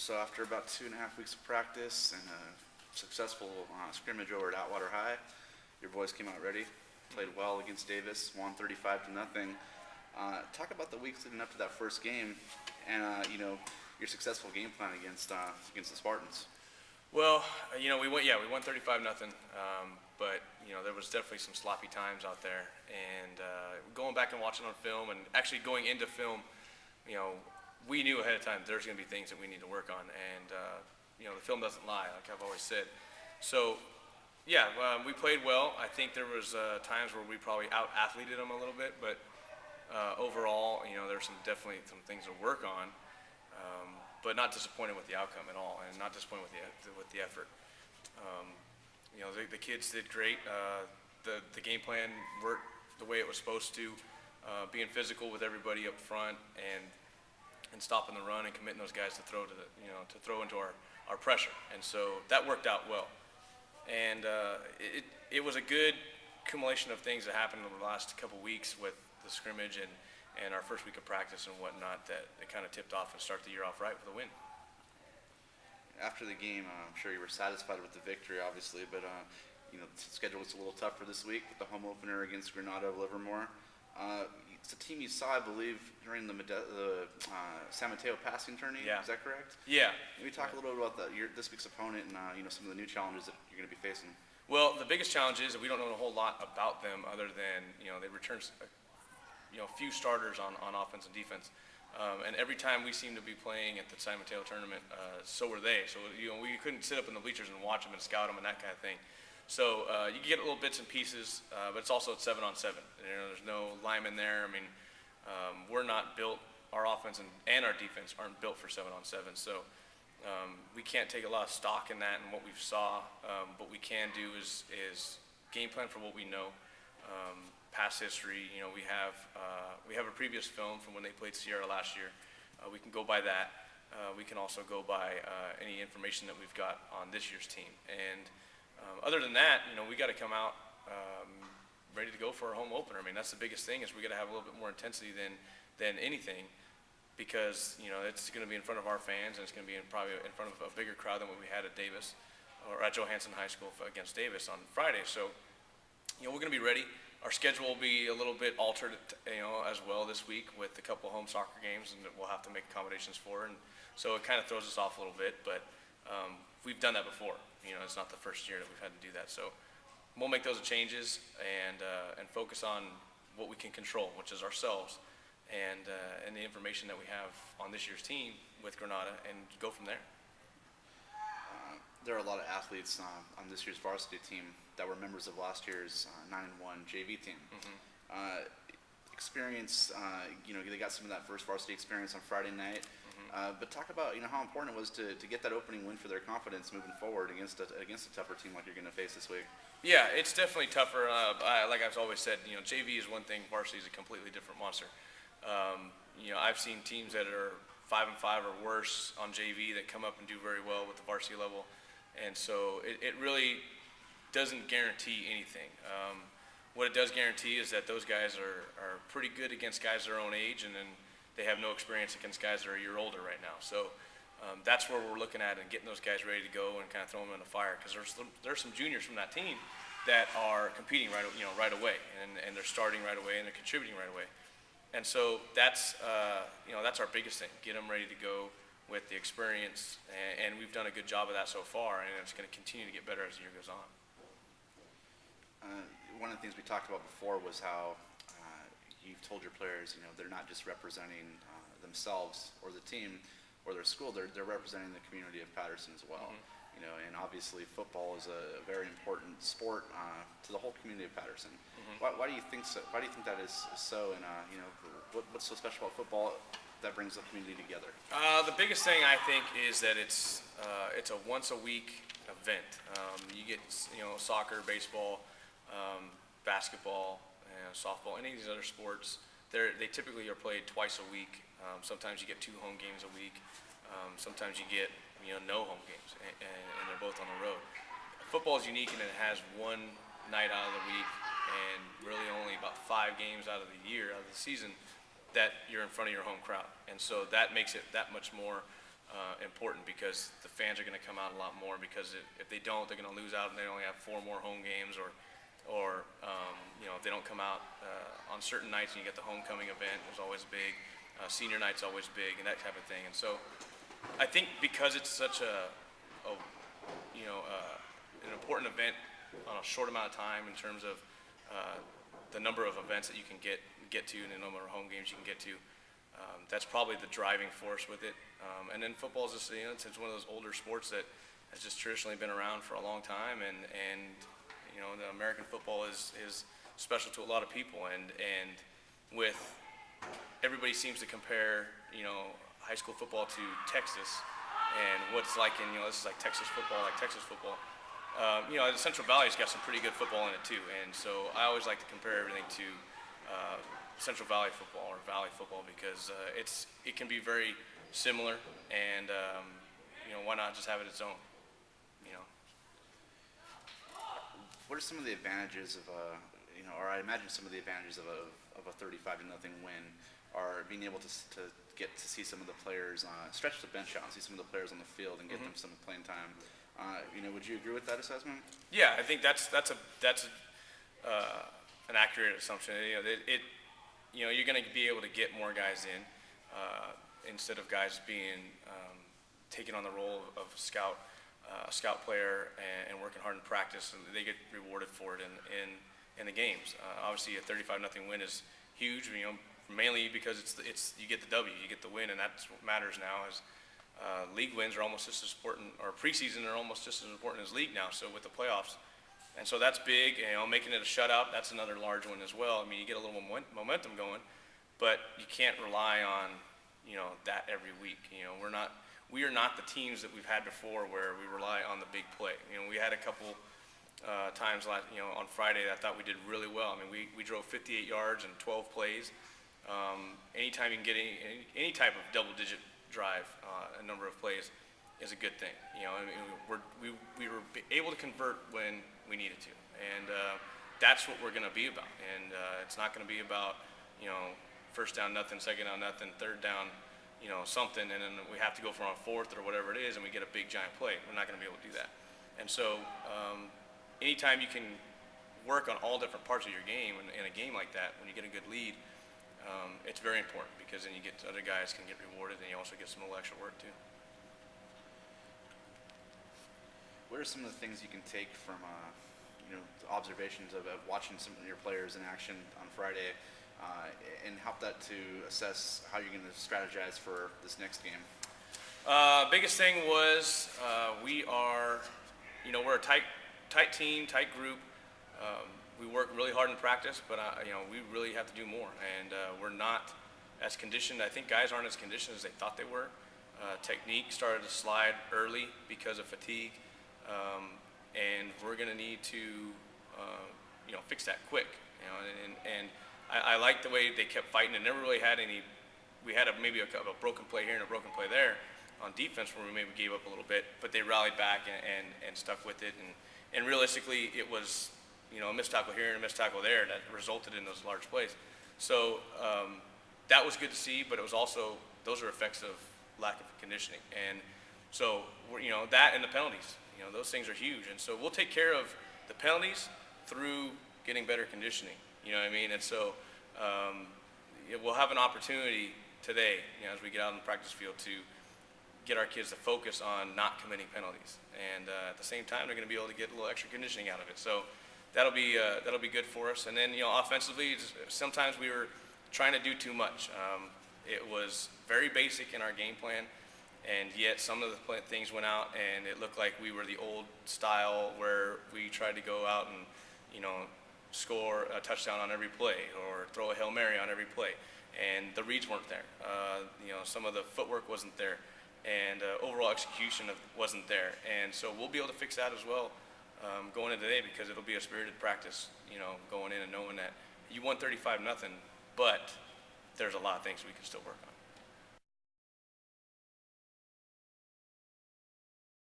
So after about 2.5 weeks of practice and a successful scrimmage over at Atwater High, your boys came out ready, played well against Davis, won 35-0. Talk about the weeks leading up to that first game, and your successful game plan against the Spartans. Well, we won 35-0. But there was definitely some sloppy times out there, and going back and watching on film, and actually going into film, we knew ahead of time there's going to be things that we need to work on, and the film doesn't lie, like I've always said. So, yeah, we played well. I think there was times where we probably out-athleted them a little bit, but overall, there's definitely some things to work on, but not disappointed with the outcome at all, and not disappointed with the effort. The kids did great. The game plan worked the way it was supposed to, being physical with everybody up front and stopping the run and committing those guys to throw into our pressure. And so that worked out well. And it was a good accumulation of things that happened over the last couple weeks with the scrimmage and our first week of practice and whatnot that kind of tipped off and started the year off right with a win. After the game, I'm sure you were satisfied with the victory, obviously, but the schedule was a little tougher this week with the home opener against Granada of Livermore. It's a team you saw, I believe, during the San Mateo passing tourney. Yeah. Is that correct? Yeah. Maybe talk a little bit about this week's opponent and some of the new challenges that you're going to be facing. Well, the biggest challenge is that we don't know a whole lot about them other than they return a few starters on offense and defense. And every time we seem to be playing at the San Mateo tournament, so were they. So we couldn't sit up in the bleachers and watch them and scout them and that kind of thing. So you can get little bits and pieces, but it's also at 7-on-7. There's no linemen there. I mean, we're not built. Our offense and our defense aren't built for 7-on-7. So we can't take a lot of stock in that and what we saw. What we can do is game plan for what we know. Past history, we have a previous film from when they played Sierra last year. We can go by that. We can also go by any information that we've got on this year's team. And other than that, we got to come out ready to go for our home opener. I mean, that's the biggest thing is we got to have a little bit more intensity than anything, because it's going to be in front of our fans and it's going to be probably in front of a bigger crowd than what we had at Davis or at Johansson High School against Davis on Friday. So we're going to be ready. Our schedule will be a little bit altered, as well this week with a couple home soccer games, and we'll have to make accommodations for. And so it kind of throws us off a little bit, but we've done that before. It's not the first year that we've had to do that. So we'll make those changes and focus on what we can control, which is ourselves, and the information that we have on this year's team with Granada, and go from there. There are a lot of athletes on this year's varsity team that were members of last year's 9-1 JV team. Mm-hmm. Experience, they got some of that first varsity experience on Friday night. Mm-hmm. But talk about how important it was to get that opening win for their confidence moving forward against a tougher team like you're going to face this week. Yeah, it's definitely tougher. Like I've always said, JV is one thing, varsity is a completely different monster. I've seen teams that are 5-5 or worse on JV that come up and do very well with the varsity level. And so it really doesn't guarantee anything. What it does guarantee is that those guys are pretty good against guys their own age, and then they have no experience against guys that are a year older right now. So that's where we're looking at and getting those guys ready to go and kind of throwing them in the fire, because there's some juniors from that team that are competing right away, and they're starting right away and they're contributing right away. And so that's our biggest thing: get them ready to go with the experience, and we've done a good job of that so far, and it's going to continue to get better as the year goes on. One of the things we talked about before was how you've told your players, they're not just representing themselves or the team or their school, they're representing the community of Patterson as well. Mm-hmm. And obviously football is a very important sport to the whole community of Patterson. Mm-hmm. Why do you think so? Why do you think that is so? And what's so special about football that brings the community together? The biggest thing I think is that it's a once a week event. You get soccer, baseball, basketball, softball, any of these other sports. They typically are played twice a week. Sometimes you get 2 home games a week. Sometimes you get no home games, and they're both on the road. Football is unique in that it has one night out of the week and really only about 5 games out of the season that you're in front of your home crowd. And so that makes it that much more important, because the fans are going to come out a lot more, because if they don't, they're going to lose out and they only have 4 more home games, or if they don't come out on certain nights, and you get the homecoming event is always big, senior night's always big, and that type of thing. And so I think because it's such an important event on a short amount of time in terms of the number of events that you can get to and the number of home games you can get to, that's probably the driving force with it. And then football is just, it's one of those older sports that has just traditionally been around for a long time, and the American football is special to a lot of people, and with everybody seems to compare high school football to Texas, and what's like this is like Texas football, the Central Valley's got some pretty good football in it too, and so I always like to compare everything to Central Valley football or Valley football, because it can be very similar, and why not just have it its own? What are some of the advantages of or I imagine some of the advantages of a 35-0 win are being able to get to see some of the players stretch the bench out and see some of the players on the field and get them some playing time. Would you agree with that assessment? Yeah, I think that's an accurate assumption. You're going to be able to get more guys in instead of guys being taking on the role of a scout player and working hard in practice, and they get rewarded for it in the games. Obviously, a 35-0 win is huge. Mainly because it's you get the W, you get the win, and that's what matters now. Is league wins are almost just as important, or preseason are almost just as important as league now. So with the playoffs, and so that's big. Making it a shutout, that's another large one as well. I mean, you get a little momentum going, but you can't rely on that every week. We are not the teams that we've had before where we rely on the big play. We had a couple times on Friday that I thought we did really well. I mean, we drove 58 yards and 12 plays. Anytime you can get any type of double-digit drive, a number of plays, is a good thing. We were able to convert when we needed to, and that's what we're going to be about. And it's not going to be about first down nothing, second down nothing, third down something, and then we have to go for a fourth or whatever it is, and we get a big giant play. We're not going to be able to do that. And so anytime you can work on all different parts of your game in a game like that, when you get a good lead, it's very important, because then you get other guys can get rewarded, and you also get some little extra work too. What are some of the things you can take from observations of watching some of your players in action on Friday, and help that to assess how you're going to strategize for this next game? Biggest thing was we're a tight team, tight group. We work really hard in practice, but we really have to do more, and we're not as conditioned. I think guys aren't as conditioned as they thought they were. Technique started to slide early because of fatigue, and we're going to need to fix that quick. And I like the way they kept fighting, and never really had any. We had maybe a broken play here and a broken play there on defense where we maybe gave up a little bit, but they rallied back and stuck with it. And realistically, it was a missed tackle here and a missed tackle there that resulted in those large plays. So that was good to see, but it was also, those are effects of lack of conditioning. And so that and the penalties, those things are huge. And so we'll take care of the penalties through getting better conditioning. You know what I mean? And so we'll have an opportunity today, as we get out on the practice field, to get our kids to focus on not committing penalties. And at the same time, they're going to be able to get a little extra conditioning out of it. So that'll be good for us. And then offensively, sometimes we were trying to do too much. It was very basic in our game plan, and yet some of the things went out, and it looked like we were the old style where we tried to go out and score a touchdown on every play or throw a Hail Mary on every play, and the reads weren't there. Some of the footwork wasn't there, and overall execution wasn't there. And so we'll be able to fix that as well going into today, because it'll be a spirited practice, going in and knowing that you won 35-0, but there's a lot of things we can still work on.